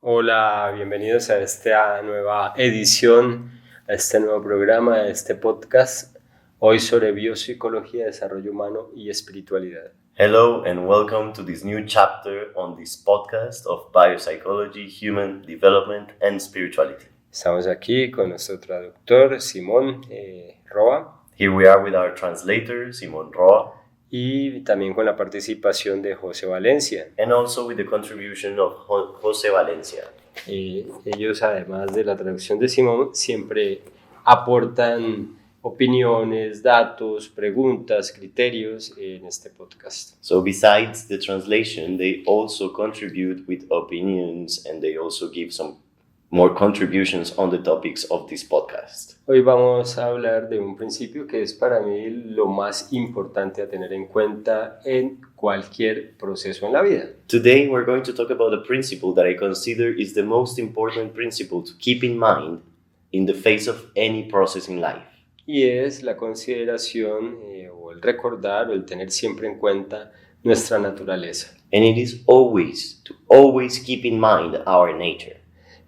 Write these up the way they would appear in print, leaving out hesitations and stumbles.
Hola, bienvenidos a esta nueva edición, a este nuevo programa, a este podcast, hoy sobre biopsicología, desarrollo humano y espiritualidad. Hello and welcome to this new chapter on this podcast of biopsychology, human development and spirituality. Estamos aquí con nuestro traductor Simón Roa. Here we are with our translator, Simón Roa. Y también con la participación de José Valencia. And also with the contribution of José Valencia. Ellos, además de la traducción de Simón, siempre aportan opiniones, datos, preguntas, criterios en este podcast. So besides the translation, they also contribute with opinions and they also give some more contributions on the topics of this podcast. Hoy vamos a hablar de un principio que es para mí lo más importante a tener en cuenta en cualquier proceso en la vida. Today we're going to talk about a principle that I consider is the most important principle to keep in mind in the face of any process in life. Y es la consideración o el recordar o el tener siempre en cuenta nuestra naturaleza. And it is always keep in mind our nature.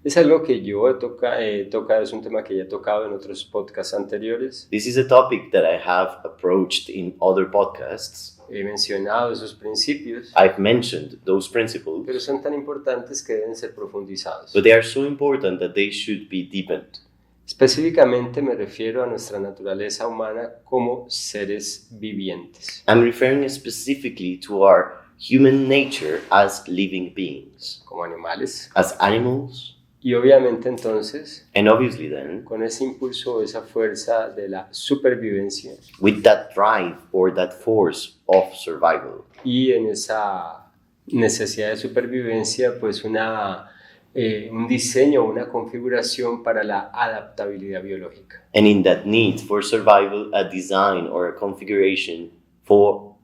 Es algo que yo he tocado, es un tema que ya he tocado en otros podcasts anteriores. This is a topic that I have approached in other podcasts. He mencionado esos principios. I've mentioned those principles. Pero son tan importantes que deben ser profundizados. But they are so important that they should be deepened. Específicamente me refiero a nuestra naturaleza humana como seres vivientes. I'm referring specifically to our human nature as living beings. Como animales. As animals. Y obviamente entonces, and obviously then, con ese impulso, esa fuerza de la supervivencia, with that drive or that force of survival, y en esa necesidad de supervivencia, pues un diseño, una configuración para la adaptabilidad biológica. And in that need for survival, a design or a configuration for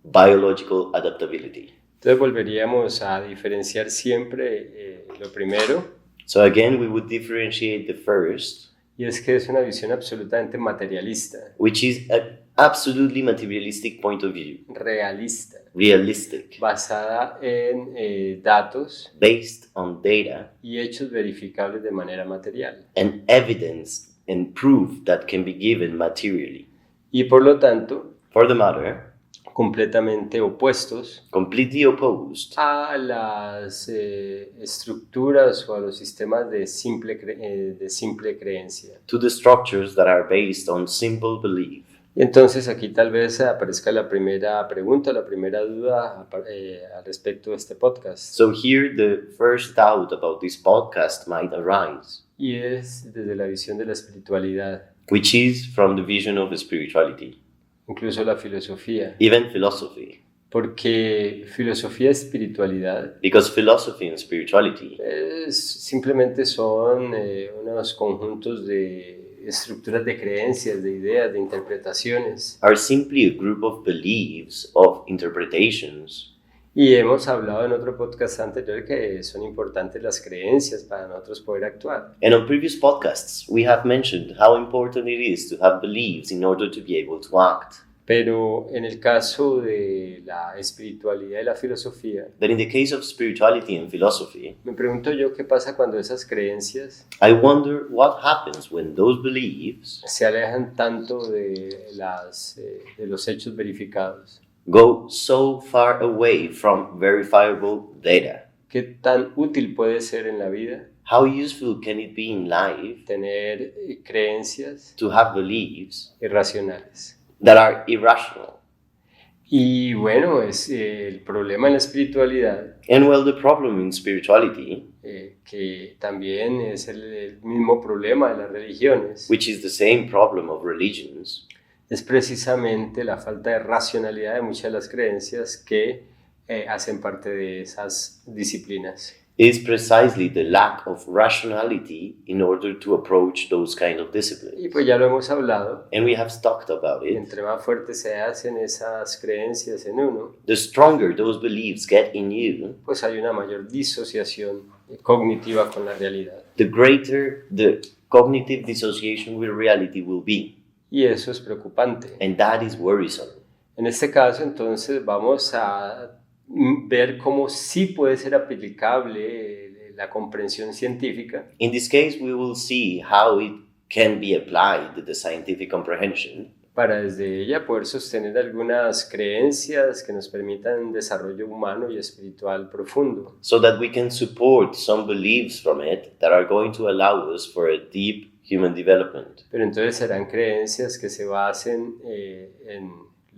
biological adaptability. Entonces volveríamos a diferenciar siempre lo primero. So again, we would differentiate the first, y es que es una visión absolutamente materialista, which is an absolutely materialistic point of view, realista, realistic, basada en datos, based on data, y hechos verificables de manera material, and evidence and proof that can be given materially. Y por lo tanto, for the matter, completamente opuestos, completely opposed a las estructuras o a los sistemas de simple creencia. to the structures that are based on simple belief. Y entonces aquí tal vez aparezca la primera pregunta, la primera duda al respecto de este podcast. So here the first doubt about this podcast might arise. Y es desde la visión de la espiritualidad. Which is from the vision of spirituality. Incluso la filosofía. Even philosophy. Porque filosofía y espiritualidad. Because philosophy and spirituality. Simplemente son unos conjuntos de estructuras de creencias, de ideas, de interpretaciones. Are simply a group of beliefs, of interpretations. Y hemos hablado en otro podcast anterior que son importantes las creencias para nosotros poder actuar. And on previous podcasts, we have mentioned how important it is to have beliefs in order to be able to act. Pero en el caso de la espiritualidad y la filosofía, But in the case of spirituality and philosophy, me pregunto yo qué pasa cuando esas creencias I wonder what happens when those beliefs se alejan tanto de los hechos verificados. go so far away from verifiable data. ¿Qué tan útil puede ser en la vida How useful can it be in life tener creencias to have beliefs irracionales? that are irrational? Y bueno, es el problema en la espiritualidad, And well, the problem in spirituality, que también es el mismo problema de las religiones, which is the same problem of religions, es precisamente la falta de racionalidad de muchas de las creencias que hacen parte de esas disciplinas. is precisely the lack of rationality in order to approach those kind of disciplines. Y pues ya lo hemos hablado, And we have talked about it. entre más fuertes se hacen esas creencias en uno, The stronger those beliefs get in you, pues hay una mayor disociación cognitiva con la realidad. the greater the cognitive dissociation with reality will be. Y eso es preocupante. And that is worrisome. En este caso, entonces, vamos a ver cómo sí puede ser aplicable la comprensión científica, In this case, we will see how it can be applied, the scientific comprehension, para desde ella poder sostener algunas creencias que nos permitan un desarrollo humano y espiritual profundo. so that we can support some beliefs from it that are going to allow us for a deep human development. Pero entonces serán creencias que se basen en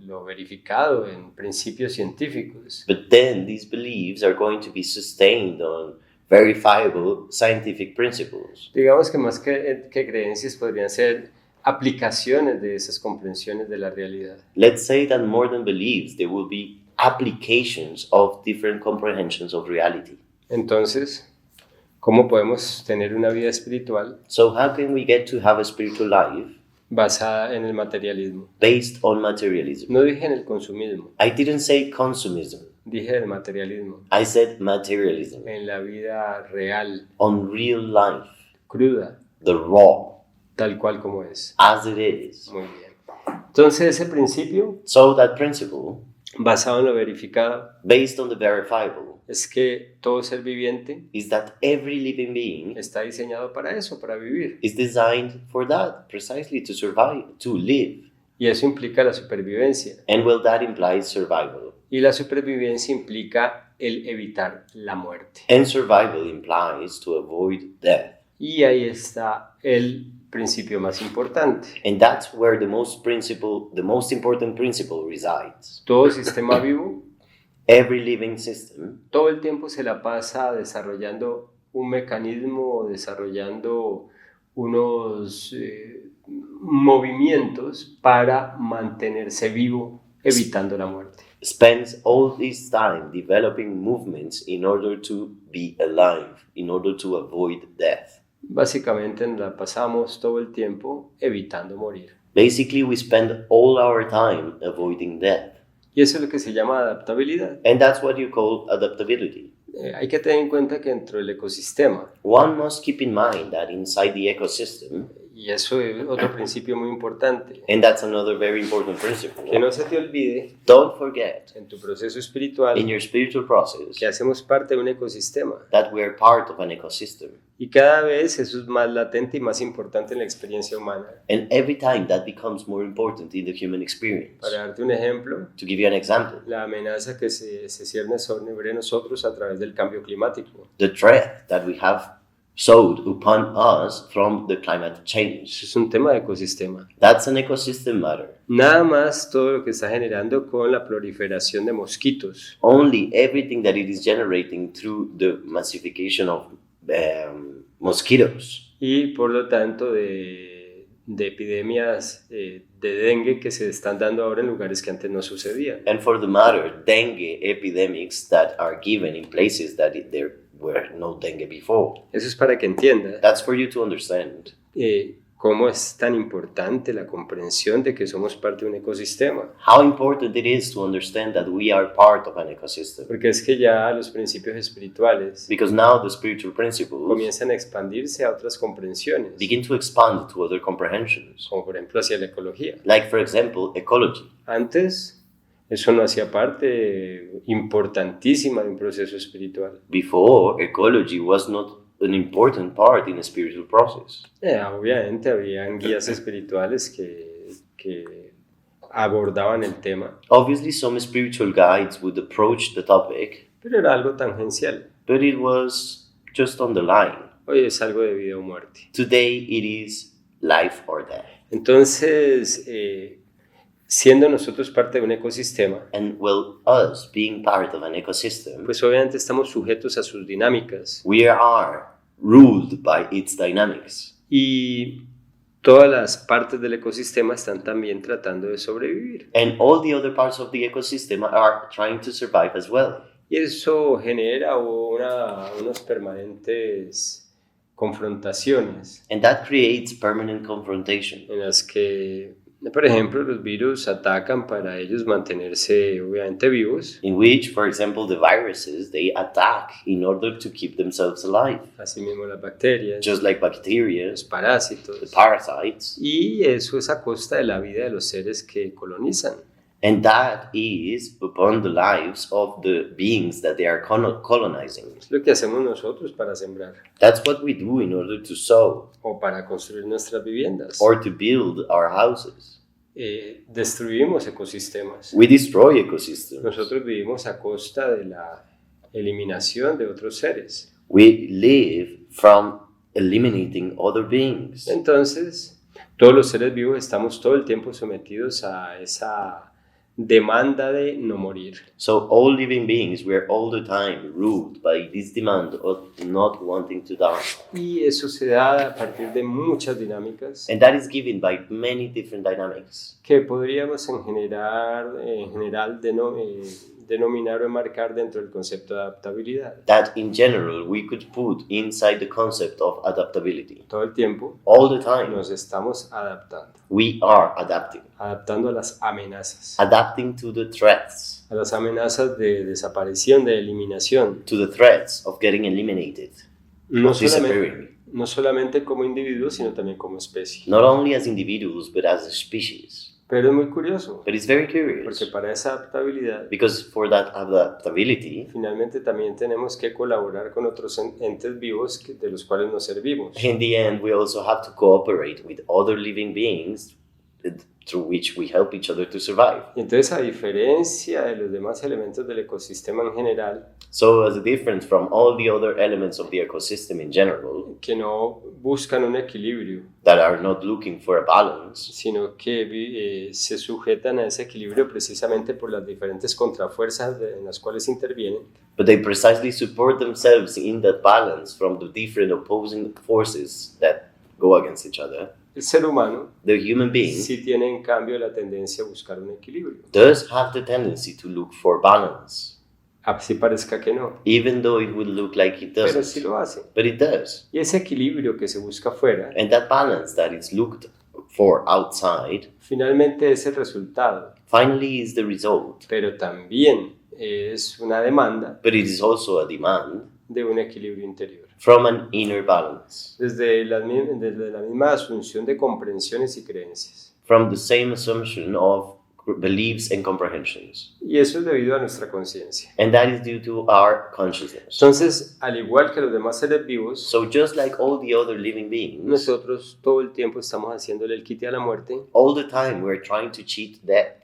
lo verificado, en principios científicos. But then these beliefs are going to be sustained on verifiable scientific principles. Digamos que más que creencias podrían ser aplicaciones de esas comprensiones de la realidad. Let's say that more than beliefs, there will be applications of different comprehensions of reality. Entonces, ¿cómo podemos tener una vida espiritual So how can we get to have a spiritual life basada en el materialismo? based on materialism? No dije en el consumismo, I didn't say consumism. dije el materialismo, I said materialism. en la vida real, On real life, cruda, the raw, tal cual como es. as it is. Muy bien. Entonces, ese principio, So that principle, basado en lo verificado, based on the verifiable, es que todo ser viviente is that every living being está diseñado para eso, para vivir. is designed for that, precisely to survive, to live. Y eso implica la supervivencia. And well, that implies survival. Y la supervivencia implica el evitar la muerte. And survival implies to avoid death. Y ahí está el principio más importante. And that's where the most important principle resides. Todo sistema vivo, Every living system todo el tiempo se la pasa desarrollando un mecanismo, desarrollando unos movimientos para mantenerse vivo, evitando la muerte. spends all this time developing movements in order to be alive, in order to avoid death. Básicamente nos la pasamos todo el tiempo evitando morir. Basically, we spend all our time avoiding death. Y eso es lo que se llama adaptabilidad. And that's what you call adaptability. Hay que tener en cuenta que dentro del ecosistema, One must keep in mind that inside the ecosystem, y eso es otro principio muy importante, and that's another very important principle, que no se te olvide don't forget en tu proceso espiritual in your spiritual process que hacemos parte de un ecosistema. that we are part of an ecosystem. Y cada vez eso es más latente y más importante en la experiencia humana. And every time that becomes more important in the human experience. Para darte un ejemplo, To give you an example, la amenaza que se cierne sobre nosotros a través del cambio climático. the threat that we have sowed upon us from the climate change. Eso es un tema de ecosistema. That's an ecosystem matter. Nada más todo lo que está generando con la proliferación de mosquitos. Only everything that it is generating through the massification of mosquitoes Y por lo tanto de epidemias de dengue que se están dando ahora en lugares que antes no sucedían. and for the matter, dengue epidemics that are given in places that there were no dengue before. Eso es para que entienda That's for you to understand cómo es tan importante la comprensión de que somos parte de un ecosistema. how important it is to understand that we are part of an ecosystem. Porque es que ya los principios espirituales Because now the spiritual principles comienzan a expandirse a otras comprensiones, begin to expand to other comprehensions. como por ejemplo hacia la ecología. Like, for example, ecology. Antes eso no hacía parte importantísima de un proceso espiritual. Before, ecology was not an important part in a spiritual process. Obviamente habían guías espirituales que abordaban el tema, Obviously, some spiritual guides would approach the topic, pero era algo tangencial. but it was just on the line. Hoy es algo de vida o muerte. Today, it is life or death. Entonces, siendo nosotros parte de un ecosistema, And well, us being part of an ecosystem, pues obviamente estamos sujetos a sus dinámicas we are ruled by its dynamics. y todas las partes del ecosistema están también tratando de sobrevivir. And all the other parts of the ecosystem are trying to survive as well. Y eso genera unas permanentes confrontaciones And that creates permanent confrontation, en las que, por ejemplo, los virus atacan para ellos mantenerse obviamente vivos. in which, for example, the viruses, they attack in order to keep themselves alive, Asimismo las bacterias, just like bacteria, los parásitos. the parasites. Y eso es a costa de la vida de los seres que colonizan. And that is upon the lives of the beings that they are colonizing. Es lo que hacemos nosotros para sembrar That's what we do in order to sow o para construir nuestras viviendas. or to build our houses. Destruimos ecosistemas. We destroy ecosystems. Nosotros vivimos a costa de la eliminación de otros seres. We live from eliminating other beings. Entonces, todos los seres vivos estamos todo el tiempo sometidos a esa demanda de no morir. So all living beings, we are all the time ruled by this demand of not wanting to die. Y eso se da a partir de muchas dinámicas And that is given by many different dynamics que podríamos en general denominar o enmarcar dentro del concepto de adaptabilidad. that in general we could put inside the concept of adaptability. Todo el tiempo All the time nos estamos adaptando, we are adaptando a las amenazas, adapting to the threats, a las amenazas de desaparición, de eliminación, to the threats of getting eliminated, no of disappearing. no solamente como individuos, sino también como especie. Not only as individuals but as a species. Pero es muy curioso, But it's very curious porque para esa adaptabilidad, because for that adaptability, finalmente también tenemos que colaborar con otros entes vivos de los cuales nos servimos. in the end, we also have to cooperate with other living beings through which we help each other to survive. Y entonces, a diferencia de los demás elementos del ecosistema en general, So, as a difference from all the other elements of the ecosystem in general, que no buscan un equilibrio, that are not looking for a balance, sino que se sujetan a ese equilibrio precisamente por las diferentes contrafuerzas en las cuales intervienen, but they precisely support themselves in that balance from the different opposing forces that go against each other. el ser humano The human being sí tiene en cambio la tendencia a buscar un equilibrio, does have the tendency to look for balance, así parezca que no, even though it would look like it pero doesn't. sí lo hace. But it does. Y ese equilibrio que se busca afuera, And that balance that is looked for outside finalmente es el resultado, finally is the result. pero también es una demanda But it is also a demand de un equilibrio interior. from an inner balance, Desde la misma asunción de comprensiones y creencias. from the same assumption of beliefs and comprehensions. Y eso es debido a nuestra conciencia. And that is due to our consciousness. Entonces, al igual que los demás seres vivos, So just like all the other living beings, nosotros todo el tiempo estamos haciéndole el quite a la muerte all the time we're trying to cheat death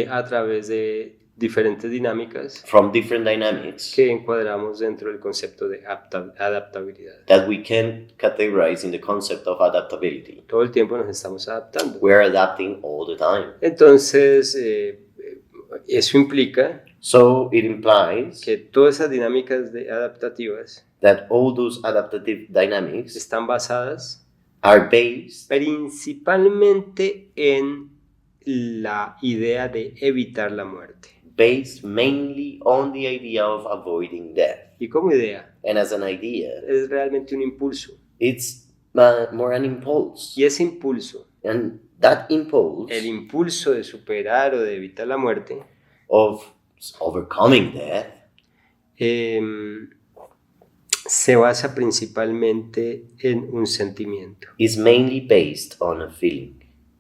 a través de diferentes dinámicas from different dynamics que encuadramos dentro del concepto de adaptabilidad. that we can categorize in the concept of adaptability. Todo el tiempo nos estamos adaptando. We're adapting all the time. Entonces, eso implica So it implies que todas esas dinámicas adaptativas that all those adaptative dynamics están basadas are based principalmente en la idea de evitar la muerte. mainly on the idea of avoiding death. Y como idea, And as an idea, es realmente un impulso. it's more an impulse. Y ese impulso, And that impulse el impulso de superar o de evitar la muerte, of overcoming death se basa principalmente en un sentimiento is mainly based on a feeling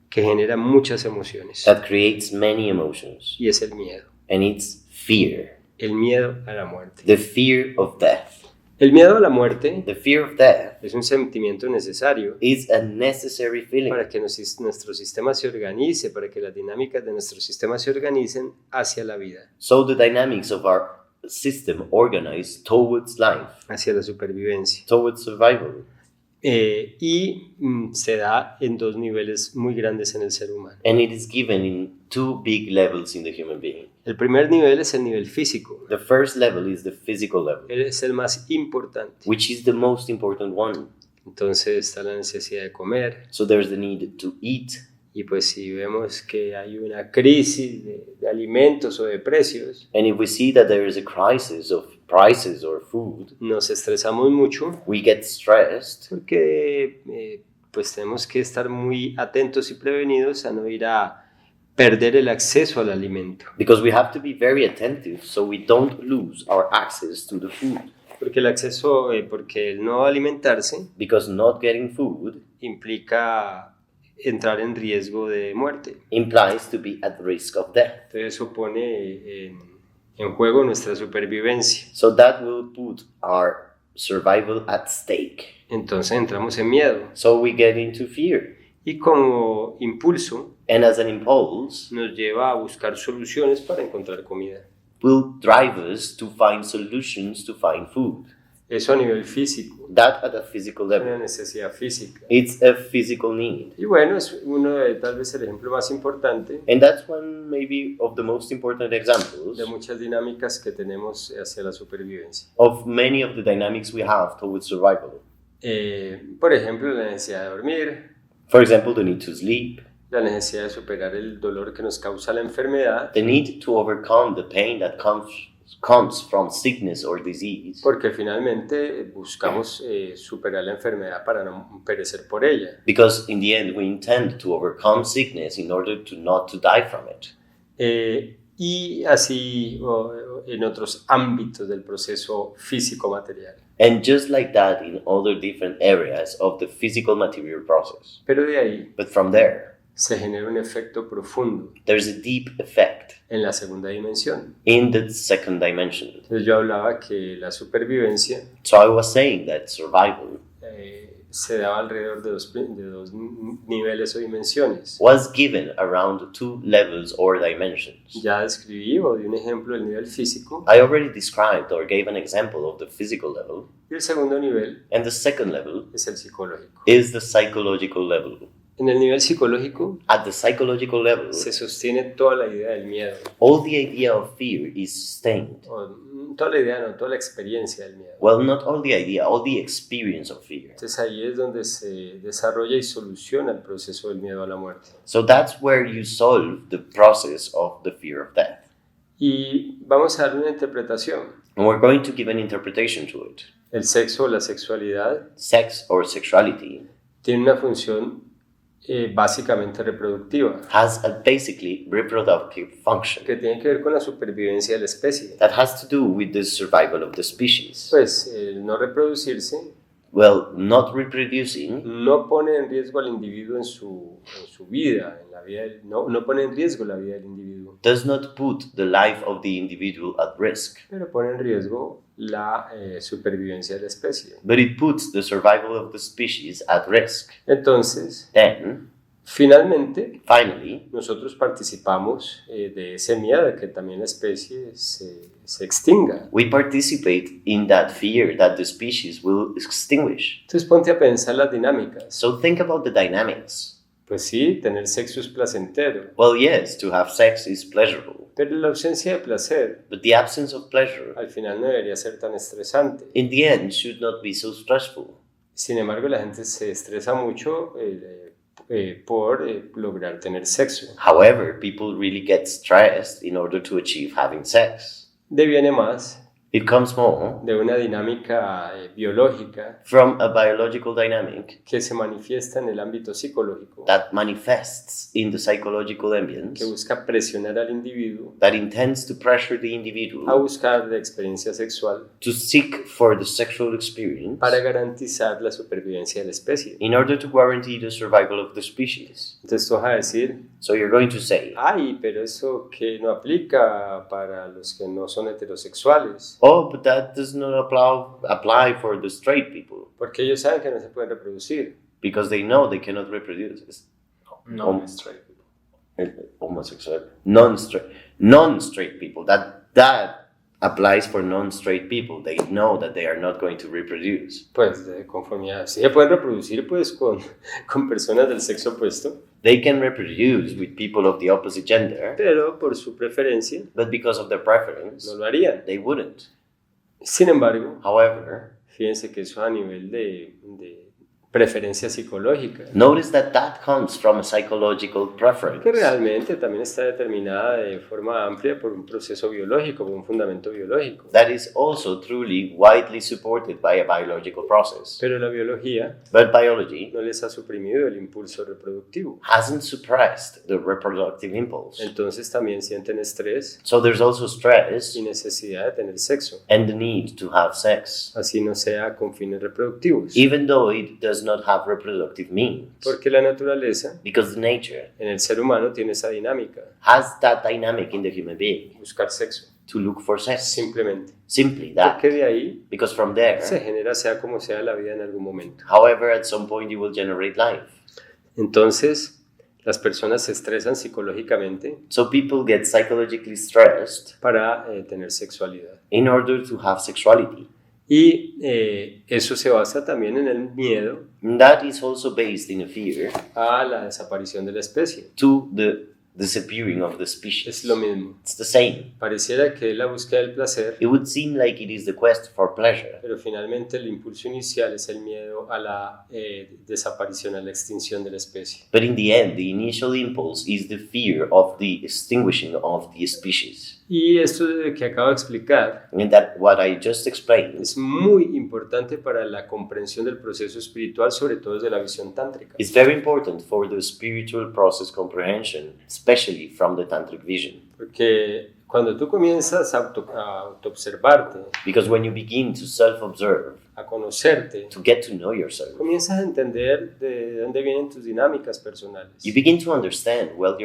que genera muchas emociones. that creates many emotions. Y es el miedo. And it's fear. El miedo a la muerte. The fear of death. El miedo a la muerte The fear of death es un sentimiento necesario is a necessary feeling para que nuestro sistema se organice, para que las dinámicas de nuestro sistema se organicen hacia la vida, so the dynamics of our system organize towards life, hacia la supervivencia. towards survival. Se da en dos niveles muy grandes en el ser humano. And it is given in two big levels in the human being. El primer nivel es el nivel físico. The first level is the physical level, Él es el más importante. which is the most important one. Entonces está la necesidad de comer. So there's the need to eat. Y pues si vemos que hay una crisis de alimentos o de precios, And if we see that there is a crisis of prices or food, nos estresamos mucho we get stressed porque pues tenemos que estar muy atentos y prevenidos a no ir a perder el acceso al alimento. because we have to be very attentive so we don't lose our access to the food. Porque porque el no alimentarse Because not getting food implica entrar en riesgo de muerte. implies to be at risk of death. Entonces eso pone en juego nuestra supervivencia. So that will put our survival at stake. Entonces entramos en miedo. So we get into fear. Y como impulso And as an impulse, nos lleva a buscar soluciones para encontrar comida. will drive us to find solutions to find food. Eso a nivel físico, That at a physical una level. necesidad física. It's a physical need. Y bueno, es uno de tal vez el ejemplo más importante And that's one maybe of the most important examples de muchas dinámicas que tenemos hacia la supervivencia. of many of the dynamics we have towards survival. Por ejemplo, la necesidad de dormir, For example, the need to sleep, la necesidad de superar el dolor que nos causa la enfermedad, the need to overcome the pain that comes from sickness or disease, porque finalmente buscamos superar la enfermedad para no perecer por ella. because in the end we intend to overcome sickness in order to not to die from it. Y así en otros ámbitos del proceso físico-material. And just like that in other different areas of the physical material process. Pero de ahí But from there, se genera un efecto profundo there's a deep effect en la segunda dimensión. in the second dimension. Entonces yo hablaba que la supervivencia So I was saying that survival se daba alrededor de dos niveles o dimensiones. was given around 2 levels or dimensions. Ya describí o di un ejemplo del nivel físico I already described or gave an example of the physical level, y el segundo nivel and the second level es el psicológico. is the psychological level. En el nivel psicológico At the psychological level, se sostiene toda la idea del miedo, all the idea of fear is sustained. toda la idea, no, toda la experiencia del miedo. Well, not all the idea, all the experience of fear. Entonces ahí es donde se desarrolla y soluciona el proceso del miedo a la muerte. So that's where you solve the process of the fear of death. Y vamos a dar una interpretación. And we're going to give an interpretation to it. El sexo o la sexualidad Sex or sexuality tiene una función básicamente reproductiva, has a basically reproductive function que tiene que ver con la supervivencia de la especie. that has to do with the survival of the species. Pues el no reproducirse Well, not reproducing no pone en riesgo al individuo en su vida, en la vida no pone en riesgo la vida del individuo, does not put the life of the individual at risk, pero pone en riesgo la supervivencia de la especie. but it puts the survival of the species at risk. Entonces, Then, finalmente, finally, nosotros participamos de ese miedo de que también la especie se extinga. we participate in that fear that the species will extinguish. Entonces ponte a pensar las dinámicas. So think about the dynamics. Pues sí, tener sexo es placentero, Well, yes, to have sex is pleasurable, pero la ausencia de placer but the absence of pleasure, al final no debería ser tan estresante. in the end, should not be so stressful. Sin embargo, la gente se estresa mucho por lograr tener sexo. However, people really get stressed in order to achieve having sex. Deviene más It comes more de una dinámica biológica from a biological dynamic que se manifiesta en el ámbito psicológico, that manifests in the psychological que ambience, busca presionar al individuo that intends to pressure the a individual buscar la experiencia sexual to seek for the sexual experience para garantizar la supervivencia de la especie. in order to guarantee the survival of the species. Entonces tú vas a decir, So you're going to say, ay, pero eso que no aplica para los que no son heterosexuales, oh, but that does not apply for the straight people, porque ellos saben que no se pueden reproducir. because they know they cannot reproduce. It's Non-straight people. homosexual, non-straight people. That applies for non-straight people. They know that they are not going to reproduce. Pues de conformidad. Sí se pueden reproducir pues con personas del sexo opuesto, They can reproduce with people of the opposite gender, pero por su preferencia but because of their preference, no lo harían. they wouldn't. Sin embargo, However, fíjense que eso a nivel de preferencia psicológica, notice that comes from a psychological preference que realmente también está determinada de forma amplia por un proceso biológico, por un fundamento biológico. that is also truly widely supported by a biological process. Pero la biología But biology no les ha suprimido el impulso reproductivo. hasn't suppressed the reproductive impulse. Entonces también sienten estrés So there's also stress y necesidad de tener sexo, and the need to have sex, así no sea con fines reproductivos. even though it does does not have reproductive means. Porque la naturaleza Because nature en el ser humano tiene esa dinámica, has that dynamic in the human being buscar sexo, to look for sex. simplemente. Simply that. Porque de ahí Because from there, se genera sea como sea la vida en algún momento. however, at some point you will generate life. Entonces, las personas se estresan psicológicamente So people get psychologically stressed para tener sexualidad. in order to have sexuality. Y eso se basa también en el miedo And that is also based in a fear a la desaparición de la especie. to the disappearing of the species. Es lo mismo. It's the same. Pareciera que es la búsqueda del placer, It would seem like it is the quest for pleasure, pero finalmente el impulso inicial es el miedo a la desaparición, a la extinción de la especie. but in the end, the initial impulse is the fear of the extinguishing of the species. Y esto que acabo de explicar And that what I just explained es muy importante para la comprensión del proceso espiritual, sobre todo desde la visión tántrica. is very important for the spiritual process comprehension, especially from the tantric vision. Porque cuando tú comienzas a autoobservarte, Because when you begin to self-observe, a conocerte, to get to know yourself, comienzas a entender de dónde vienen tus dinámicas personales, you begin to understand where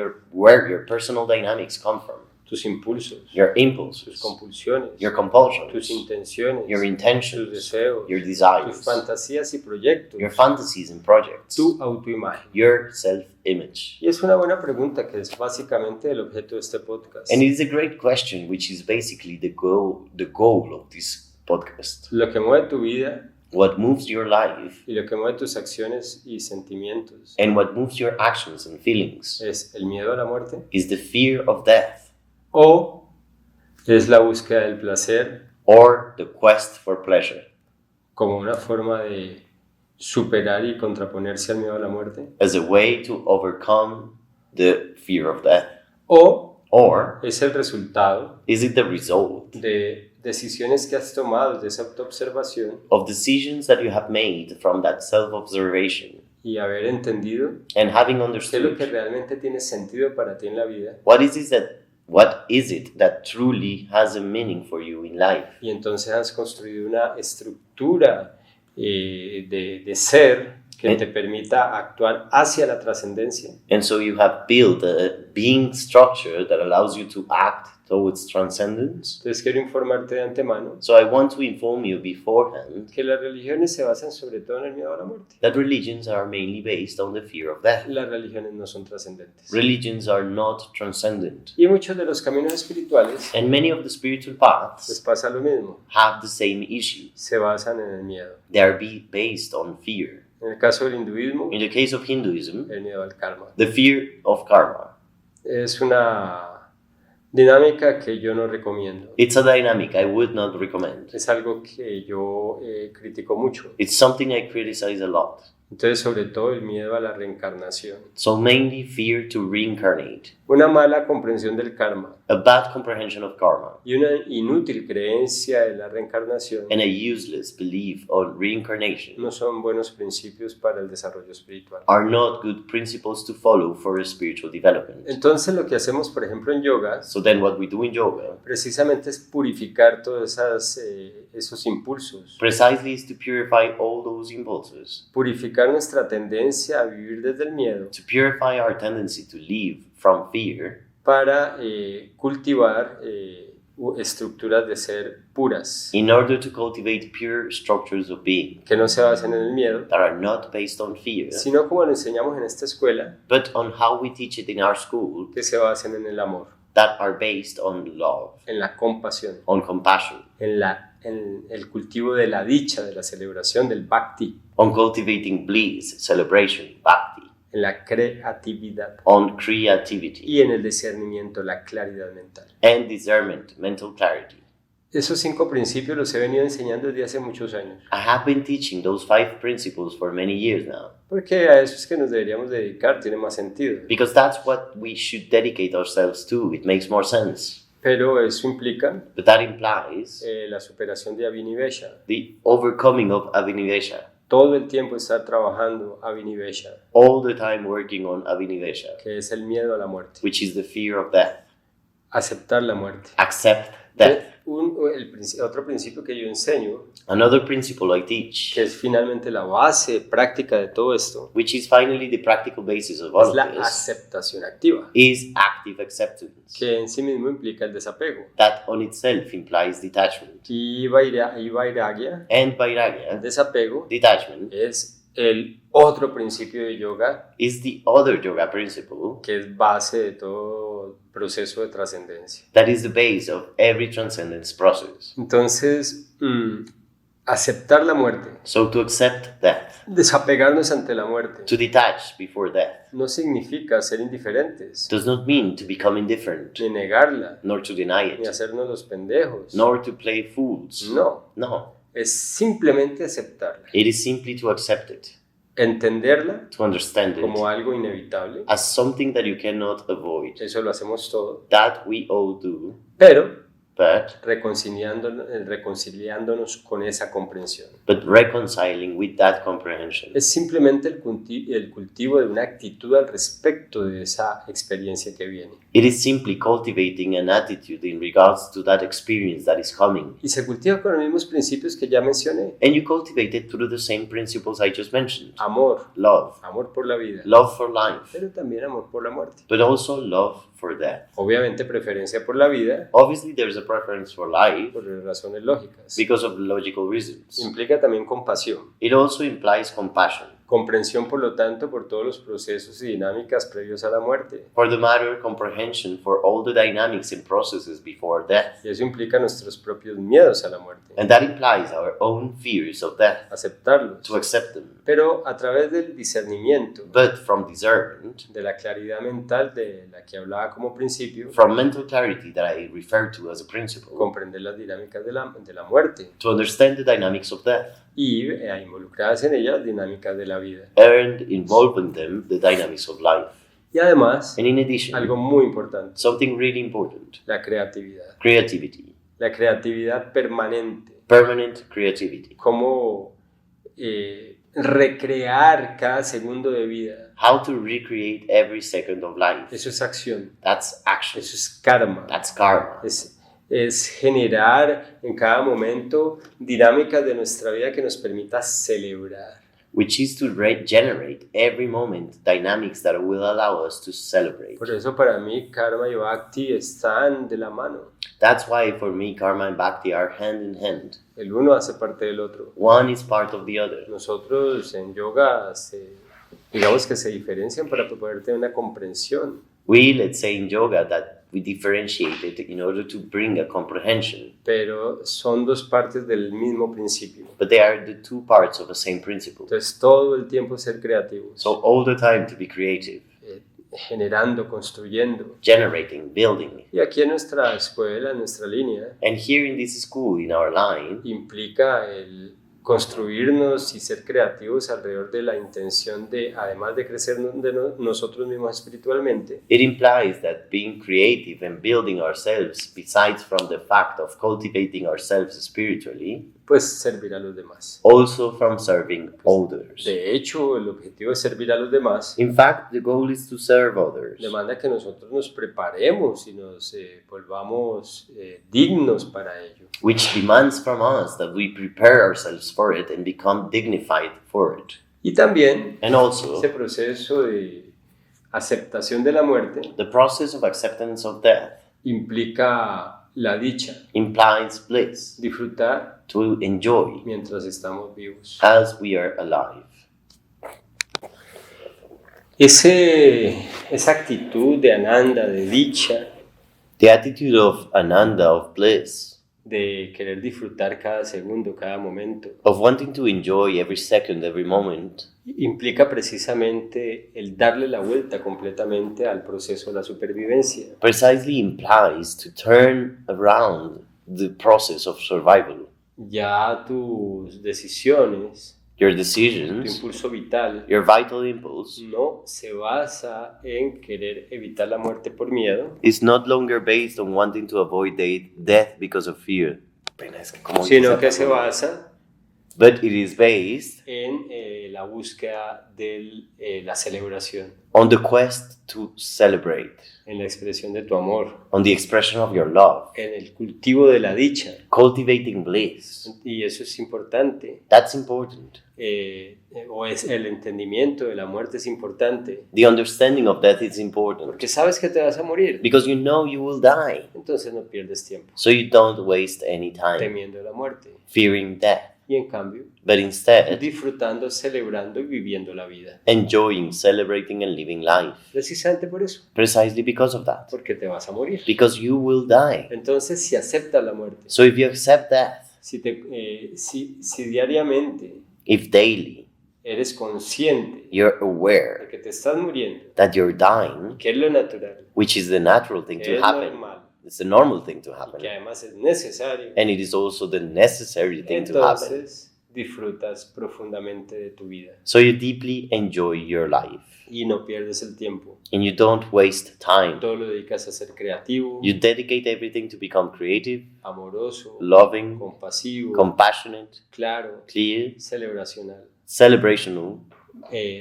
your personal dynamics come from, tus impulsos, your tus impulses, compulsiones, your compulsions, tus intenciones, your tus intentions, deseos, your tus desires, fantasías y proyectos, your fantasies and projects, tu autoimagen. your self-image. Y es una buena pregunta que es básicamente el objeto de este podcast. And it's a great question, which is basically the goal of this podcast. Lo que mueve tu vida What moves your life y lo que mueve tus acciones y sentimientos and what moves your actions and feelings es el miedo a la muerte is the fear of death o es la búsqueda del placer or the quest for pleasure como una forma de superar y contraponerse al miedo a la muerte, as a way to overcome the fear of death. o Or es el resultado is it the result de decisiones que has tomado de esa autoobservación of decisions that you have made from that self-observation y haber entendido and having qué es lo understood que realmente tiene sentido para ti en la vida, what is it that truly has a meaning for you in life? y entonces has construido una estructura de ser que te permita actuar hacia la trascendencia. And so you have built a being structure that allows you to act towards transcendence. Entonces quiero informarte de antemano So I want to inform you beforehand que las religiones se basan sobre todo en el miedo a la muerte. that religions are mainly based on the fear of death. Las religiones no son trascendentes. Religions are not transcendent. Y muchos de los caminos espirituales And many of the spiritual les paths pasa lo mismo, have the same issue. se basan en el miedo. They are based on fear. En el caso del hinduismo, In the case of Hinduism, el miedo al karma. the fear of karma. Es una dinámica que yo no recomiendo. It's a dynamic I would not recommend. Es algo que yo critico mucho. It's something I criticize a lot. Entonces, sobre todo el miedo a la reencarnación. So mainly fear to reincarnate, Una mala comprensión del karma a bad comprehension of karma, y una inútil creencia en la reencarnación and a useless belief on reincarnation no son buenos principios para el desarrollo espiritual. are not good principles to follow for a spiritual development. Entonces, lo que hacemos, por ejemplo, en yoga, So then what we do in yoga precisamente es purificar todos esos impulsos, precisely is to purify all those impulses, purificar nuestra tendencia a vivir desde el miedo to purify our tendency to live from fear, para cultivar estructuras de ser puras, in order to cultivate pure structures of being que no se basen en el miedo, that are not based on fear, sino como lo enseñamos en esta escuela, but on how we teach it in our school, que se basen en el amor, that are based on love, en la compasión, on compassion, en el cultivo de la dicha, de la celebración del bhakti, on cultivating bliss, celebration, bhakti, en la creatividad on creativity, y en el discernimiento, la claridad mental. and discernment, mental clarity. Esos 5 principios los he venido enseñando desde hace muchos años, I have been teaching those 5 principles for many years now, porque a eso es que nos deberíamos dedicar, tiene más sentido. because that's what we should dedicate ourselves to. It makes more sense. Pero eso implica But that implies la superación de Abhinivesha. the overcoming of Abhinivesha, Todo el tiempo estar trabajando Abhinivesha, all the time working on Abhinivesha, que es el miedo a la muerte. which is the fear of death. Aceptar la muerte. Accept death. Otro principio que yo enseño, Another principle I teach, que es finalmente la base práctica de todo esto, which is finally the practical basis of all es la of this, aceptación activa, is active acceptance. que en sí mismo implica el desapego. That on itself implies detachment. Y vairagya, And el vairagya, desapego, detachment, es el otro principio de yoga is the other yoga principle que es base de todo proceso de trascendencia. that is the base of every transcendence process. Entonces, aceptar la muerte, So to accept death, desapegarnos ante la muerte, to detach before death, no significa ser indiferentes, does not mean to become indifferent, ni negarla, nor to deny ni it, hacernos los pendejos. nor to play fools. No, No, es simplemente aceptarla, it is simply to accept it, entenderla to understand it como algo inevitable. as something that you cannot avoid. Eso lo hacemos todo, That we all do, pero but reconciliándonos con esa comprensión. reconciling with that comprehension. Es simplemente el cultivo de una actitud al respecto de esa experiencia que viene. It is simply cultivating an attitude in regards to that experience that is coming. Y se cultiva con los mismos principios que ya mencioné. And you cultivate it through the same principles I just mentioned. Amor, Love, amor por la vida, love for life, pero también amor por la muerte. but also love for death. Obviamente preferencia por la vida Obviously, there's a preference for life por razones lógicas. because of logical reasons. Implica también compasión. It also implies compassion. Comprensión, por lo tanto, por todos los procesos y dinámicas previos a la muerte. For the matter, comprehension for all the dynamics and processes before death. Y eso implica nuestros propios miedos a la muerte. And that implies our own fears of death, Aceptarlos. to accept them. Pero a través del discernimiento, But from discernment, de la claridad mental de la que hablaba como principio, from mental clarity that I refer to as a principle, comprender las dinámicas de la muerte to understand the dynamics of death, y involucradas en ellas las dinámicas de la vida. and involving them the dynamics of life. Y además, And in addition, algo muy importante, something really important, la creatividad. creativity, La creatividad permanente. permanent creativity. Cómo recrear cada segundo de vida. How to recreate every second of life. Eso es acción. That's action. Eso es karma. That's karma. Es generar en cada momento dinámicas de nuestra vida que nos permita celebrar. Which is to generate every moment dynamics that will allow us to celebrate. Por eso para mí karma y bhakti están de la mano. That's why for me karma and bhakti are hand in hand. El uno hace parte del otro. One is part of the other. Nosotros en yoga digamos que se diferencian para poder tener una comprensión. We, let's say in yoga, that we differentiate it in order to bring a comprehension. Pero son dos partes del mismo principio. But they are the two parts of the same principle. Entonces todo el tiempo ser creativos. So all the time to be creative, generando, construyendo. generating, building. Y aquí en nuestra escuela, en nuestra línea, And here in this school, in our line, implica el construirnos y ser creativos alrededor de la intención de, además de crecer nosotros mismos espiritualmente, it implies that being creative and building ourselves, besides from the fact of cultivating ourselves spiritually, pues servir a los demás. also from serving others. De hecho, el objetivo de servir a los demás In fact, the goal is to serve others, demanda que nosotros nos preparemos y nos volvamos dignos para ello. which demands from us that we prepare ourselves for it and become dignified for it. Y también And also, ese proceso de aceptación de la muerte the process of acceptance of death implica la dicha, implies bliss, disfrutar to enjoy mientras estamos vivos. as we are alive. Esa actitud de ananda, de dicha, The attitude of ananda, of bliss, de querer disfrutar cada segundo, cada momento, of wanting to enjoy every second, every moment, implica precisamente el darle la vuelta completamente al proceso de la supervivencia. precisely implies to turn around the process of survival. Ya tus decisiones, Your tu decisions, impulso vital, your vital impulse, no se basa en querer evitar la muerte por miedo, is not longer based on wanting to avoid death because of fear. sino que se basa But it is based en la búsqueda de la celebración, on the quest to celebrate, en la expresión de tu amor, on the expression of your love, en el cultivo de la dicha. cultivating bliss. Y eso es importante. That's important. O es el entendimiento de la muerte es importante, The understanding of death is important porque sabes que te vas a morir, because you know you will die. entonces no pierdes tiempo So you don't waste any time temiendo la muerte. fearing death, Y en cambio, but instead disfrutando, celebrando y viviendo la vida. enjoying, celebrating, and living life. Precisamente por eso, Precisely because of that. porque te vas a morir. Because you will die. Entonces, si aceptas la muerte, So if you accept death, si diariamente if daily eres consciente you're de aware que te estás muriendo, that you're dying, que es lo natural, which is the natural thing que to es happen, normal, it's the normal thing to y happen, que además es necesario, and it is also the necessary thing to happen. entonces disfrutas profundamente de tu vida So you deeply enjoy your life, y no pierdes el tiempo. and you don't waste time. Todo lo dedicas a ser creativo, You dedicate everything to become creative, amoroso, loving, compasivo, compassionate, claro, clear, celebracional, celebrational,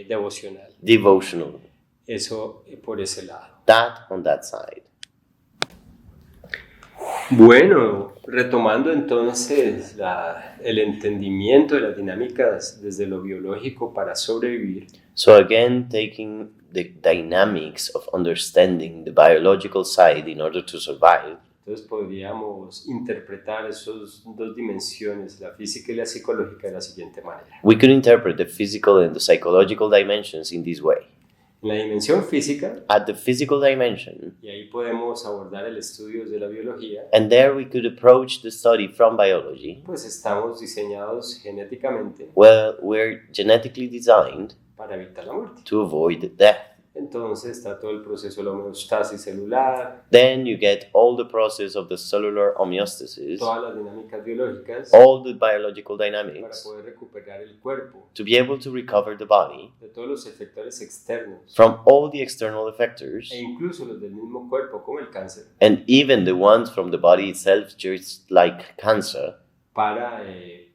devocional. devotional. Eso por ese lado. That on that side. Bueno, retomando entonces el entendimiento de las dinámicas desde lo biológico para sobrevivir, So again, taking the dynamics of understanding the biological side in order to survive, entonces podríamos interpretar esas dos dimensiones, la física y la psicológica, de la siguiente manera. we could interpret the physical and the psychological dimensions in this way. En la dimensión física, At the physical dimension, y ahí podemos abordar el estudio de la biología, and there we could approach the study from biology. pues estamos diseñados genéticamente Well, we're genetically designed para evitar la muerte. to avoid death. Entonces está todo el proceso de la homeostasis celular, Then you get all the process of the cellular homeostasis, todas las dinámicas biológicas all the biological para dynamics, poder recuperar el cuerpo to be able to recover the body de todos los efectores externos from all the external effectors, e incluso los del mismo cuerpo como el cáncer and even the ones from the body itself, just like cancer, para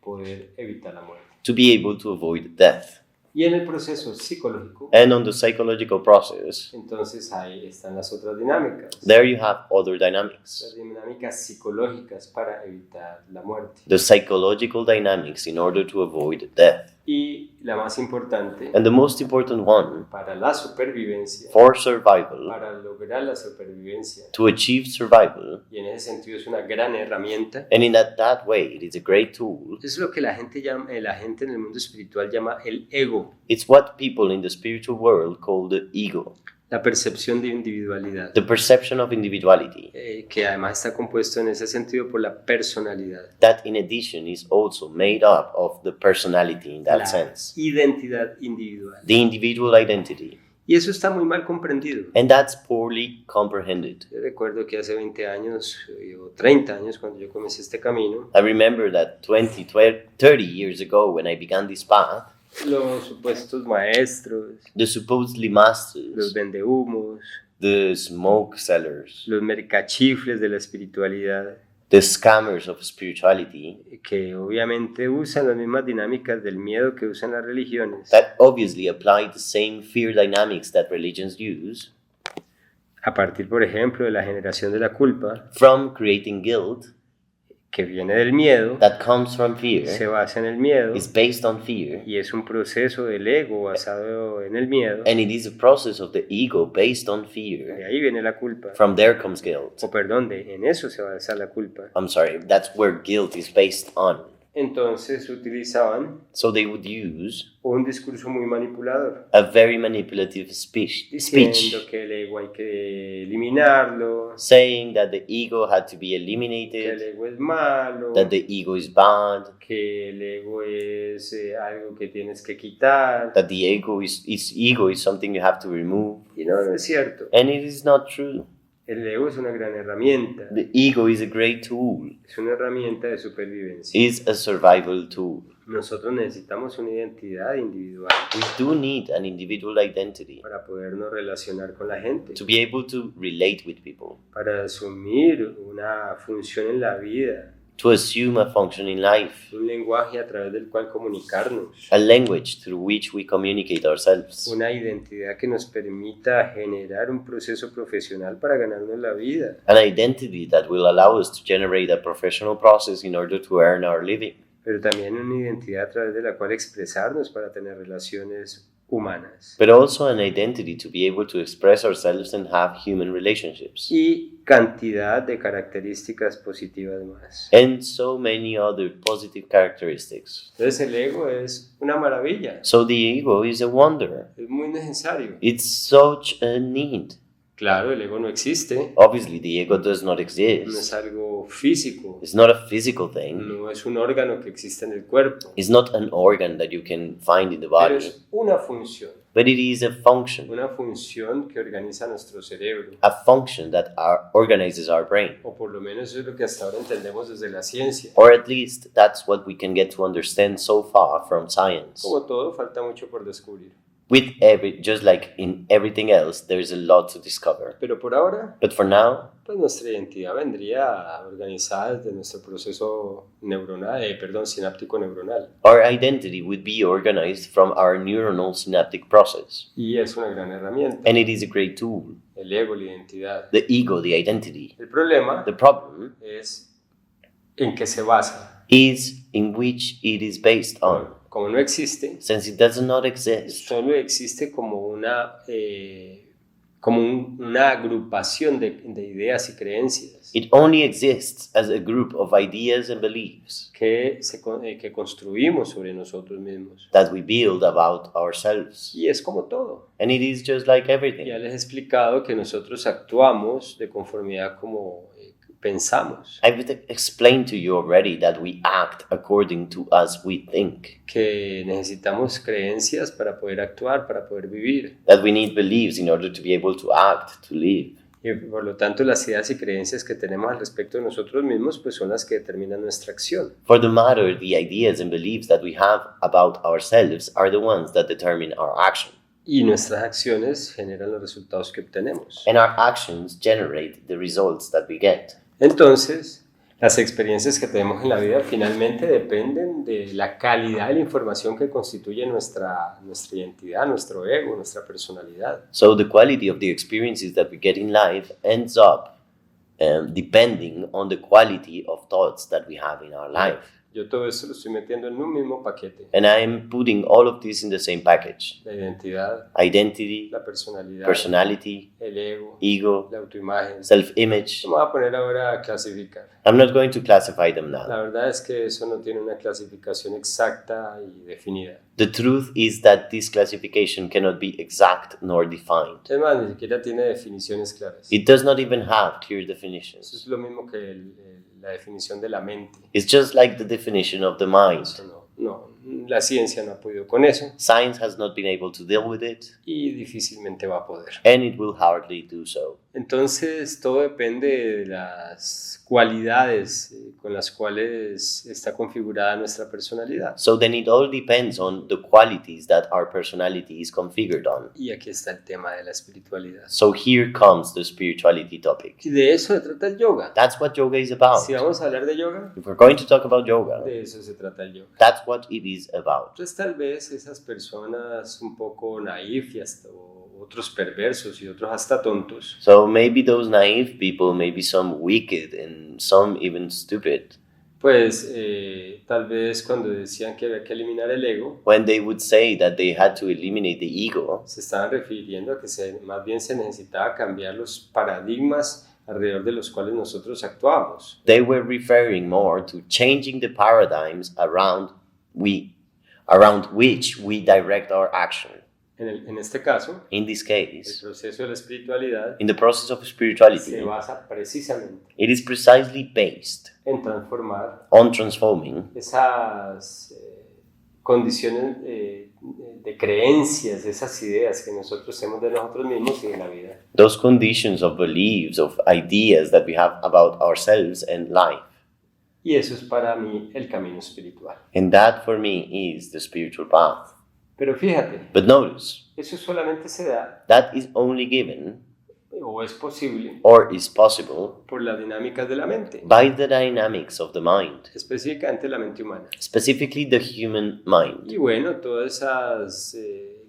poder evitar la muerte. to be able to avoid death. Y en el proceso psicológico, And on the psychological process, entonces ahí están las otras dinámicas, there you have other las dynamics. dinámicas psicológicas para evitar la muerte. The psychological dynamics in order to avoid death. Y la más importante, And the most important one, para la supervivencia, for survival, para lograr la supervivencia, to achieve survival, y en ese sentido es una gran herramienta, and in that way it is a great tool. es lo que la gente en el mundo espiritual llama el ego, It's what people in the spiritual world call the ego, la percepción de individualidad, the perception of individuality, que además está compuesto en ese sentido por la personalidad, that in addition is also made up of the personality in that la sense, identidad individual. the individual identity. Y eso está muy mal comprendido. And that's poorly comprehended. Yo recuerdo que hace 20 años o 30 años cuando yo comencé este camino, I remember that 20, 30 years ago when I began this path, los supuestos maestros, the supposedly los masters, vendehumos, the smoke sellers, los mercachifles de la espiritualidad, the scammers of spirituality, que obviamente usan las mismas dinámicas del miedo que usan las religiones, that obviously apply the same fear dynamics that religions use, a partir, por ejemplo, de la generación de la culpa, from creating guilt que viene del miedo, that comes from se fear, basa en el miedo, is based on fear, y es un proceso del ego basado en el miedo, and it is a process of the ego based on de fear. ahí viene la culpa, From there comes guilt. o perdón, en eso se basa la culpa. I'm sorry, that's where guilt is based on. Entonces utilizaban So they would use un discurso muy manipulador, a very manipulative speech, diciendo que el ego hay que eliminarlo, saying that the ego had to be que el eliminated, ego es malo, that the ego is bad, que el ego es algo que tienes que quitar. that the ego is something you have to remove. Y no es cierto. And it is not true. El ego es una gran herramienta, The ego is a great tool. es una herramienta de supervivencia. It's a survival tool. Nosotros necesitamos una identidad individual We do need an individual identity para podernos relacionar con la gente, to be able to relate with people, para asumir una función en la vida, to assume a function in life, un lenguaje a través del cual comunicarnos, a language through which we communicate ourselves, una identidad que nos permita generar un proceso profesional para ganarnos la vida, an identity that will allow us to generate a professional process in order to earn our living, pero también una identidad a través de la cual expresarnos para tener relaciones humanas. but also an identity to be able to express ourselves and have human relationships, Y cantidad de características positivas más. and so many other positive characteristics. Entonces el ego es una maravilla, So the ego is a wonder. es muy necesario. It's such a need. Claro, el ego no existe, Obviously, the ego does not no es exist. algo físico, It's not a physical thing. no es un órgano que existe en el cuerpo, It's not an organ that you can find in the pero body, es una función but it is a function que organiza nuestro cerebro, that organizes our brain. o por lo menos eso es lo que hasta ahora entendemos desde la ciencia. Or at least that's what we can get to understand so far from science. Como todo, falta mucho por descubrir. Just like in everything else, there's a lot to discover. Pero por ahora, But for now, pues nuestra identidad vendría organizada desde nuestro proceso sináptico neuronal. our identity would be organized from our neuronal synaptic process. Y es una gran herramienta, And it is a great tool. el ego, la identidad. The ego, the identity. El problema The problem es en qué se basa. is in which it is based on. Como no existe, Since it does not exist, solo existe como una agrupación de ideas y creencias it only exists as a group of ideas and beliefs que construimos sobre nosotros mismos. that we build about ourselves. Y es como todo. And it is just like everything. Ya les he explicado que nosotros actuamos de conformidad como pensamos, I've explained to you already that we act according to as we think, que necesitamos creencias para poder actuar, para poder vivir. that we need beliefs in order to be able to act, to live. Y por lo tanto las ideas y creencias que tenemos al respecto de nosotros mismos pues son las que determinan nuestra acción. For the matter, the ideas and beliefs that we have about ourselves are the ones that determine our action. Y nuestras acciones generan los resultados que obtenemos. And our actions generate the results that we get. Entonces, las experiencias que tenemos en la vida finalmente dependen de la calidad de la información que constituye nuestra identidad, nuestro ego, nuestra personalidad. So the quality of the experiences that we get in life ends up depending on the quality of thoughts that we have in our life. Yo todo eso lo estoy metiendo en un mismo paquete. And I am putting all of this in the same package. La identidad, Identity, la personalidad, personality, el ego, ego, la autoimagen. self-image. No me voy a poner ahora a clasificar. I'm not going to classify them now. La verdad es que eso no tiene una clasificación exacta y definida. The truth is that this classification cannot be exact nor defined. Es más, ni siquiera tiene definiciones claras. It does not even have clear Eso definitions. es lo mismo que la definición de la mente. It's just like the definition of the mind. Eso no, la ciencia no ha podido con eso Science has not been able to deal with it, y difícilmente va a poder. and it will hardly do so. Entonces, todo depende de las cualidades con las cuales está configurada nuestra personalidad. So then it all depends on the qualities that our personality is configured on. Y aquí está el tema de la espiritualidad. So here comes the spirituality topic. Y de eso se trata el yoga. That's what yoga is about. Si vamos a hablar de yoga, If we're going to talk about yoga, de eso se trata el yoga. that's what it is about. Entonces, tal vez esas personas un poco naif y hasta otros perversos y otros hasta tontos, So maybe those naive people, maybe some wicked and some even stupid, pues tal vez cuando decían que había que eliminar el ego, when they would say that they had to eliminate the ego, se estaban refiriendo a que más bien se necesitaba cambiar los paradigmas alrededor de los cuales nosotros actuamos. they were referring more to changing the paradigms around which we direct our action. En este caso, In this el case, proceso de la espiritualidad in the process of se spirituality, basa precisamente it is precisely based en transformar on transforming esas condiciones de creencias, esas ideas que nosotros tenemos de nosotros mismos y de la vida. those conditions of beliefs, of ideas that we have about ourselves and life. Y eso es para mí el camino espiritual. And that for me is the spiritual path. Pero fíjate, But notice, eso solamente se da that is only given o es posible or is possible por las dinámicas de la mente, by the dynamics of the mind, específicamente la mente humana. specifically the human mind. Y bueno, todas esas,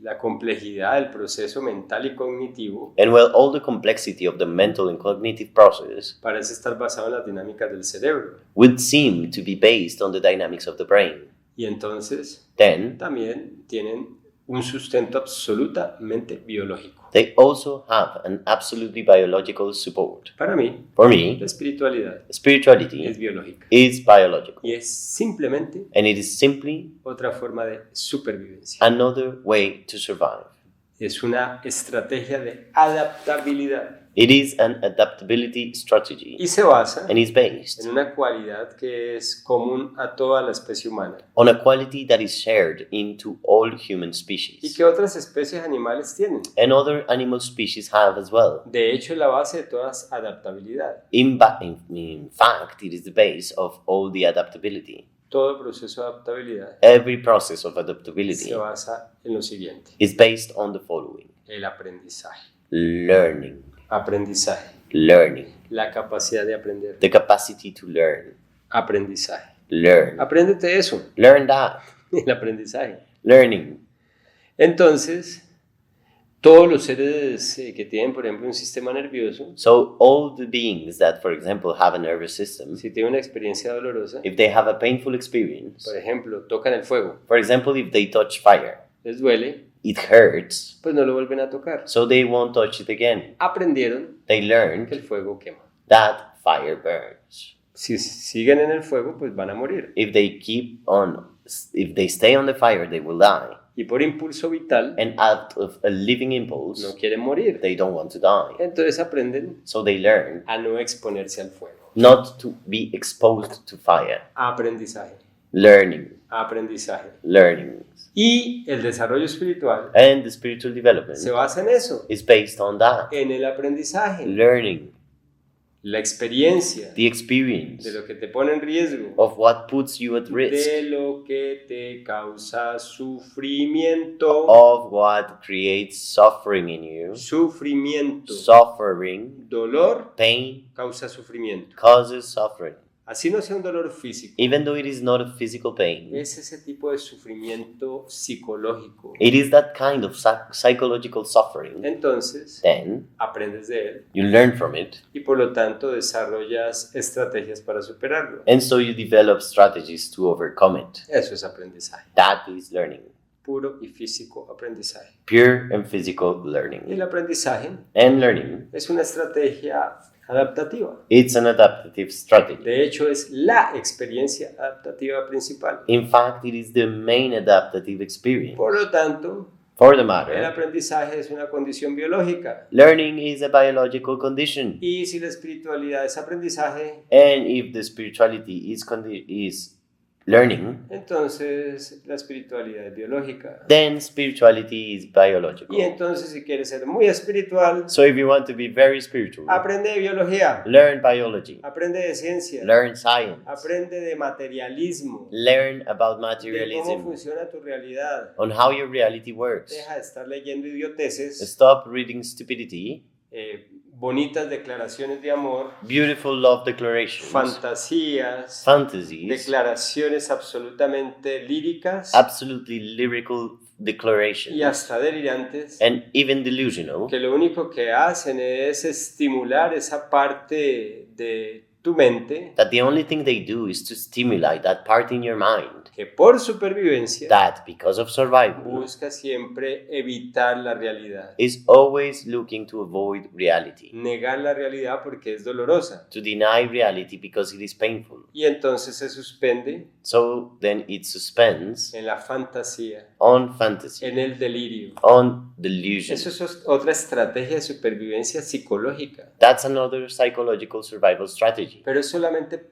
la complejidad del proceso mental y cognitivo And well, all the complexity of the mental and cognitive process parece estar basado en las dinámicas del cerebro. would seem to be based on the dynamics of the brain. Y entonces Then, también tienen un sustento absolutamente biológico. they also have an absolutely biological support. Para mí, For me, la espiritualidad es spirituality biológica is biological, y es simplemente and it is simply otra forma de supervivencia. another way to survive. Es una estrategia de adaptabilidad It is an adaptability strategy, y se basa and is based en una cualidad que es común a toda la especie humana on a quality that is shared into all human y species, que otras especies animales tienen. and other animal species have as well. De hecho, es la base de toda adaptabilidad. In fact, it is the base of all the adaptability. Todo proceso de adaptabilidad Every process of adaptability se basa en lo siguiente: is based on the following: el aprendizaje. learning, Aprendizaje. learning, La capacidad de aprender. the capacity to learn, Aprendizaje. learn, Apréndete eso, learn that, el aprendizaje. learning. Entonces, todos los seres que tienen, por ejemplo, un sistema nervioso, So all the beings that, for example, have a nervous system, si tienen una experiencia dolorosa, if they have a painful experience, por ejemplo, tocan el fuego, for example, if they touch fire, les duele, it hurts, pues no lo vuelven a tocar. so they won't touch it again. Aprendieron They que learned el fuego quema. that fire burns. Si siguen en el fuego, pues van a morir. If they stay on the fire, they will die. Y por impulso vital, And out of a living no impulse, quieren morir. they don't want to die. Entonces aprenden So they learn a no exponerse al fuego. not to be exposed to fire. Aprendizaje. Learning, Aprendizaje. learning. Y el desarrollo espiritual And the spiritual development se basa en eso, is based on that. en el aprendizaje, Learning, la experiencia the experience de lo que te pone en riesgo, of what puts you at risk, de lo que te causa sufrimiento, of what creates suffering in you. sufrimiento, Suffering, dolor pain causa sufrimiento. causes suffering. Así no sea un dolor físico, Even though it is not a physical pain, es ese tipo de sufrimiento psicológico. it is that kind of psychological suffering. Entonces, Then aprendes de él you learn from it, y por lo tanto desarrollas estrategias para superarlo. and so you develop strategies to overcome it. Eso es aprendizaje, That is learning, puro y físico aprendizaje. pure and physical Y learning. el aprendizaje And learning, es una estrategia adaptativa. it's an adaptative strategy. De hecho, es la experiencia adaptativa principal. In fact, it is the main adaptative experience. Por lo tanto, For the el matter, aprendizaje es una condición biológica. learning is a biological condition. Y si la espiritualidad es aprendizaje, And if the spirituality is learning, entonces la espiritualidad es biológica. then spirituality is biological. Y entonces si quieres ser muy espiritual, So if you want to be very spiritual, aprende de biología, learn biology, aprende de ciencia, learn science, aprende de materialismo, learn about de cómo materialism, funciona tu realidad. on how your reality works. Deja de estar leyendo idioteces, Stop reading stupidity, bonitas declaraciones de amor, beautiful love declarations, fantasías, fantasies, declaraciones absolutamente líricas absolutely lyrical declarations, y hasta delirantes, and even delusional, que lo único que hacen es estimular esa parte de tu mente that the only thing they do is to stimulate that part in your mind que por supervivencia that, because of survival, busca siempre evitar la realidad, is always looking to avoid reality, negar la realidad porque es dolorosa to deny reality because it is painful. y entonces se suspende So then it suspends en la fantasía, on fantasy, en el delirio. on delusion. Eso es otra estrategia de supervivencia psicológica, That's another psychological survival strategy. pero es solamente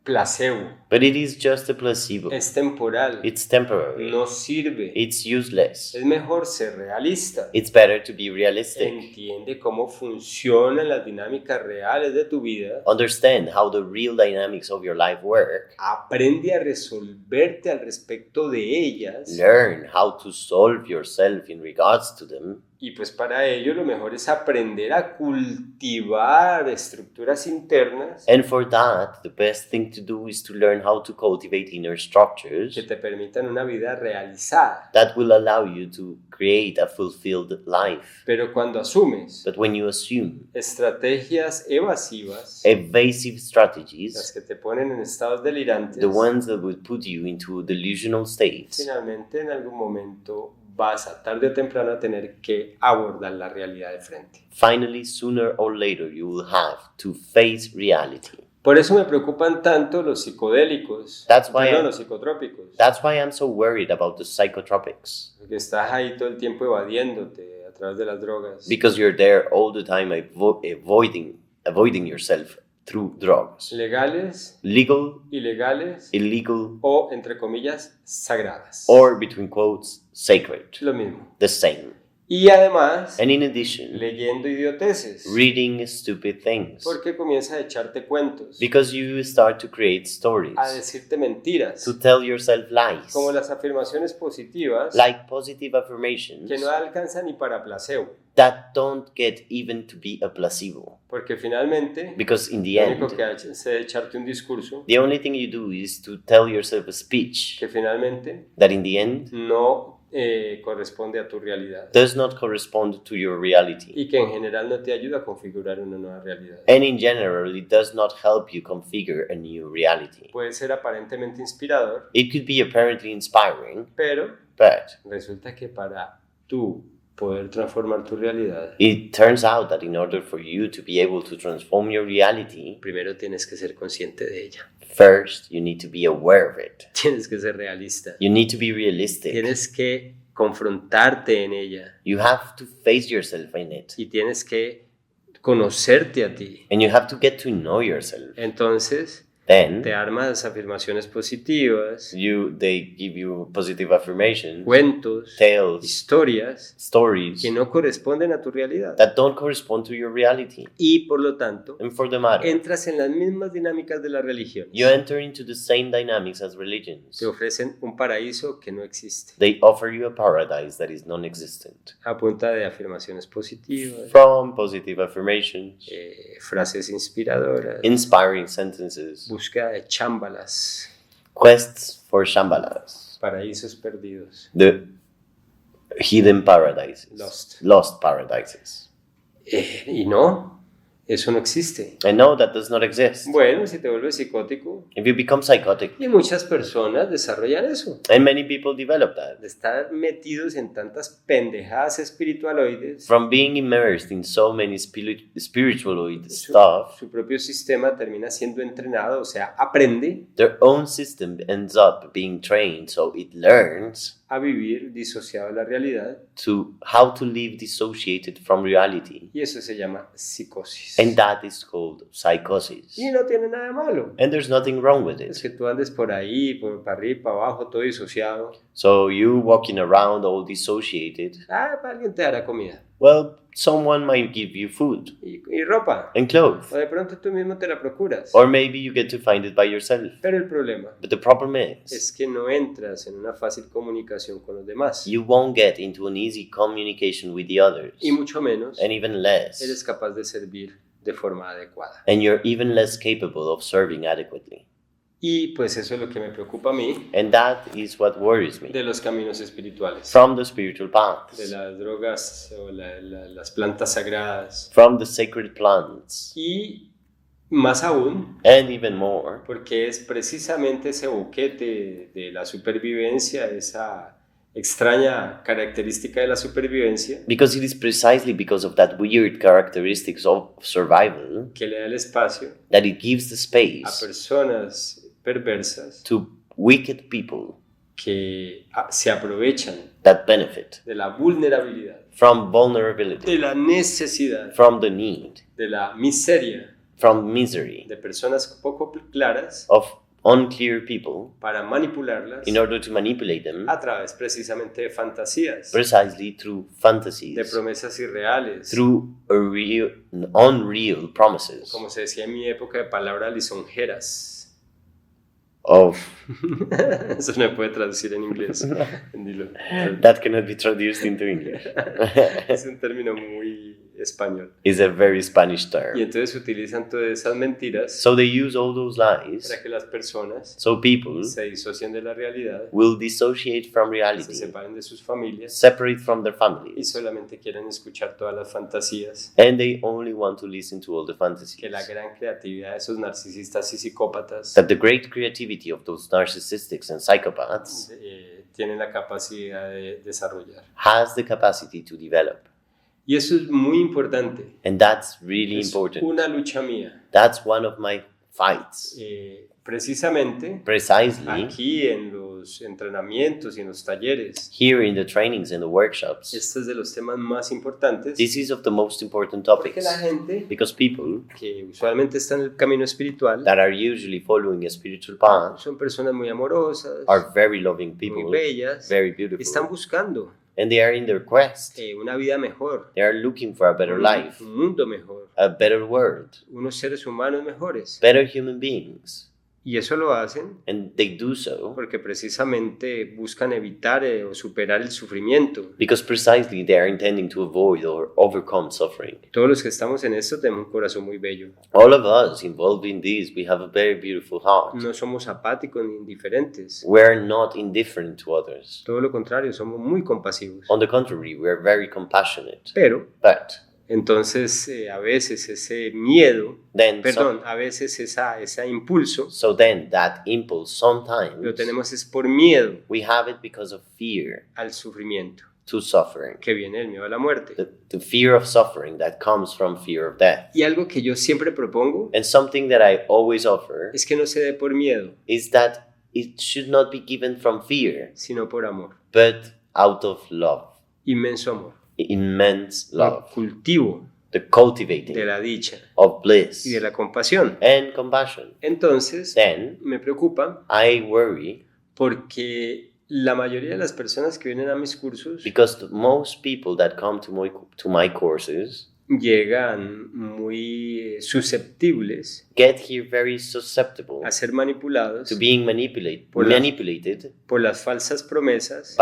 placebo, But it is just a placebo. es temporal, It's temporary. no sirve. It's useless. Es mejor ser realista. It's better to be realistic. Entiende cómo funcionan las dinámicas reales de tu vida. Understand how the real dynamics of your life work. Aprende a resolverte al respecto de ellas. Learn how to solve yourself in regards to them. Y pues para ello lo mejor es aprender a cultivar estructuras internas And for that, the best thing to do is to learn how to cultivate inner structures que te permitan una vida realizada. that will allow you to create a fulfilled life. Pero cuando asumes But when you assume estrategias evasivas, evasive las strategies, que te ponen en estados delirantes, the ones that will put you into delusional states, finalmente en algún momento vas a tarde o temprano a tener que abordar la realidad de frente. finally, sooner or later, you will have to face reality. Por eso me preocupan tanto los psicodélicos, los psicotrópicos, That's why I'm so worried about the psychotropics. porque estás ahí todo el tiempo evadiéndote a través de las drogas. Because you're there all the time avoiding yourself through drugs. Legales, Legal, ilegales illegal, o, entre comillas, sagradas. or between quotes, sacred. Lo mismo. The same. Y además, And in addition, leyendo idioteces, reading stupid things. porque comienzas a echarte cuentos, Because you start to create stories, a decirte mentiras, to tell yourself lies, como las afirmaciones positivas like positive affirmations que no alcanzan ni para placebo, that don't get even to be a placebo. porque finalmente Because in the lo único end, que haces es echarte un discurso the only thing you do is to tell yourself a speech que finalmente that in the end no corresponde a tu realidad does not correspond to your reality. y que en general no te ayuda a configurar una nueva realidad. And in general, it does not help you configure a new reality. Puede ser aparentemente inspirador, It could be apparently inspiring, pero but resulta que para tú poder transformar tu realidad, it turns out that in order for you to be able to transform your reality, primero tienes que ser consciente de ella. first you need to be aware of it. Tienes que ser realista. You need to be realistic. Tienes que confrontarte en ella You have to face yourself in it. y tienes que conocerte a ti. And you have to get to know yourself. Entonces, Then te armas afirmaciones positivas, they give you positive affirmations, cuentos, tales, historias stories que no corresponden a tu realidad. that don't correspond to your reality. Y por lo tanto, And for the matter, entras en las mismas dinámicas de la religión. you enter into the same dynamics as religions. Te ofrecen un paraíso que no existe, They offer you a paradise that is non-existent. a punta de afirmaciones positivas, From positive affirmations, frases inspiradoras, inspiring sentences, búsqueda de chámbalas, quests for Shambhalas, paraísos perdidos, the hidden paradises, lost paradises. Y no, eso no existe. I know that does not exist. Bueno, si te vuelves psicótico, If you become psychotic, y muchas personas desarrollan eso, and many people develop that, de estar metidos en tantas pendejadas espiritualoides, from being immersed in so many spiritualoid stuff, su propio sistema termina siendo entrenado, o sea, aprende their own system ends up being trained, so it learns a vivir disociado de la realidad, to how to live dissociated from reality. y eso se llama psicosis. And that is called psychosis. Y no tiene nada de malo. And there's nothing wrong with Es it. que tú andes por ahí, para arriba, para abajo, todo disociado. So you walking around all dissociated, Alguien te dará comida well, someone might give you food y ropa. and clothes. O de pronto tú mismo te la procuras. Or maybe you get to find it by yourself. Pero el problema But the problem is, es que no entras en una fácil comunicación con los demás. you won't get into an easy communication with the others. Y mucho menos And even less. eres capaz de servir de forma adecuada. And you're even less capable of serving adequately. Y pues eso es lo que me preocupa a mí And that is what worries me. de los caminos espirituales, From the spiritual de paths, las drogas o las plantas sagradas. from the sacred plants, Y más aún, and even more, porque es precisamente ese boquete de la supervivencia, esa extraña característica de la supervivencia because it is precisely because of that weird characteristics of survival que le da el espacio that it gives the a space personas perversas to wicked people que se aprovechan that benefit de la vulnerabilidad, from vulnerability, de la necesidad, from the need, de la miseria from misery, de personas poco claras of unclear people para manipularlas in order to manipulate them a través precisamente de fantasías, precisely through de fantasies, promesas irreales, through unreal promises. como se decía en mi época, de palabras lisonjeras. of Eso no se puede traducir en inglés. Dilo. that cannot be traduced into English. Es un término muy español. It's a very Spanish Y term. entonces utilizan todas esas mentiras So they use all those lies para que las personas so people se disocien de la realidad, will dissociate from se reality, separen de sus familias separate from their y families, solamente quieren escuchar todas las fantasías and they only want to listen to all the fantasies. que la gran creatividad de esos narcisistas y psicópatas That the great creativity of those narcissistics and psychopaths tienen la capacidad de desarrollar. has the capacity to develop. Y eso es muy importante. And that's really Es important. una lucha mía. That's one of my fights. Precisamente Precisely aquí en los entrenamientos y en los talleres, here in the trainings and the workshops, este es de los temas más importantes this is of the most important porque topics la gente because people que usualmente está en el camino espiritual that are usually following a spiritual path son personas muy amorosas, are very loving muy people, bellas, very están beautiful, buscando and they are in their quest. una vida mejor, They are looking for a better life, un mundo mejor, a better world, unos seres humanos mejores. better human beings. Y eso lo hacen And they do so porque precisamente buscan evitar o superar el sufrimiento. because precisely they are intending to avoid or overcome suffering. Todos los que estamos en esto tenemos un corazón muy bello. All of us involved in this, we have a very beautiful heart. No somos apáticos ni indiferentes. We're not indifferent to others. Todo lo contrario, somos muy compasivos. On the contrary, we're very compassionate. Pero But entonces a veces ese miedo, then, a veces ese impulso, so then that impulse lo sometimes tenemos es por miedo we have it because of fear al sufrimiento, to suffering. que viene del miedo a la muerte. The fear of suffering that comes from fear of death. Y algo que yo siempre propongo And something that I always offer es que no se dé por miedo, is that it should not be given from fear, sino por amor, but out of love, inmenso amor, immense el love, cultivo the cultivating de la dicha of bliss y de la compasión. and compassion. Entonces, Then me preocupa I worry porque la mayoría de las personas que vienen a mis cursos because most people that come to my courses llegan muy susceptibles get here very susceptible a ser manipulados to being Por la- manipulated por las falsas promesas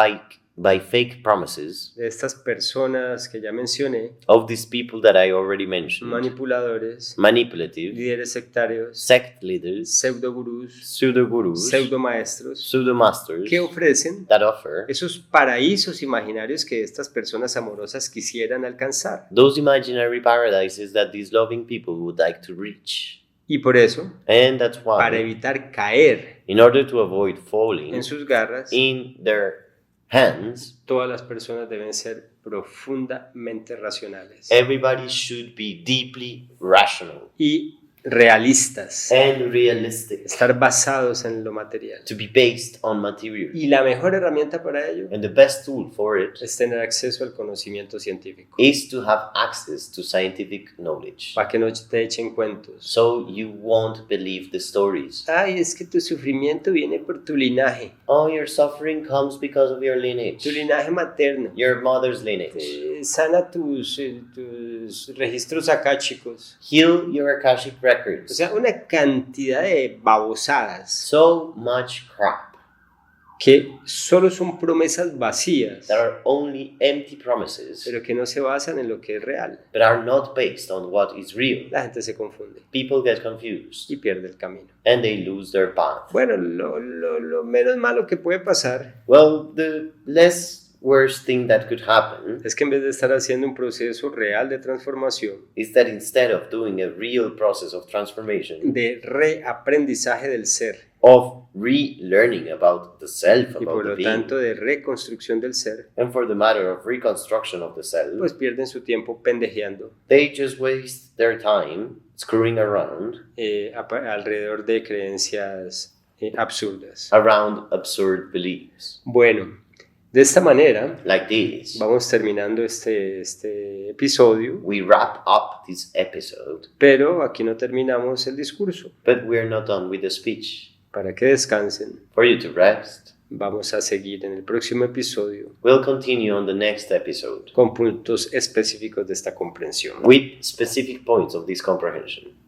by fake promises de estas personas que ya mencioné, of these people that I already mentioned, manipuladores, manipulative, líderes sectarios, sect leaders, pseudogurús, pseudo-gurus, pseudomaestros, pseudo-masters que ofrecen that offer esos paraísos imaginarios que estas personas amorosas quisieran alcanzar. those imaginary paradises that these loving people would like to reach. Y por eso, And that's para why, evitar caer in order to avoid falling en sus garras, in their hands, todas las personas deben ser profundamente racionales everybody should be deeply rational y realistas, and realistic, estar basados en lo material. to be based on material. Y la mejor herramienta para ello And the best tool for it es tener acceso al conocimiento científico, is to have access to scientific knowledge. para que no te echen cuentos. So you won't believe the stories. Ay, es que tu sufrimiento viene por tu linaje Oh, your suffering comes because of your lineage, tu linaje materno. your mother's lineage. Sana tus registros akáshicos. Heal your Akashic O records. sea, una cantidad de babosadas So much crap que solo son promesas vacías, that are only empty promises, pero que no se basan en lo que es real. but are not based on what is real. La gente se confunde People get confused y pierde el camino. and they lose their path. Bueno, lo menos malo que puede pasar Well, the less worst thing that could happen es que en vez de estar haciendo un proceso real de transformación, is that instead of doing a real process of transformation, de reaprendizaje del ser of relearning about the self, y about por the lo being, tanto de reconstrucción del ser, and for the matter of reconstruction of the self, pues pierden su tiempo pendejeando they just waste their time screwing around alrededor de creencias absurdas. around absurd beliefs. Bueno, de esta manera Like this, vamos terminando este episodio, we wrap up this episode, pero aquí no terminamos el discurso. but we're not done with the speech. Para que descansen, For you to rest, vamos a seguir en el próximo episodio we'll continue on the next episode con puntos específicos de esta comprensión. with specific points of this comprehension.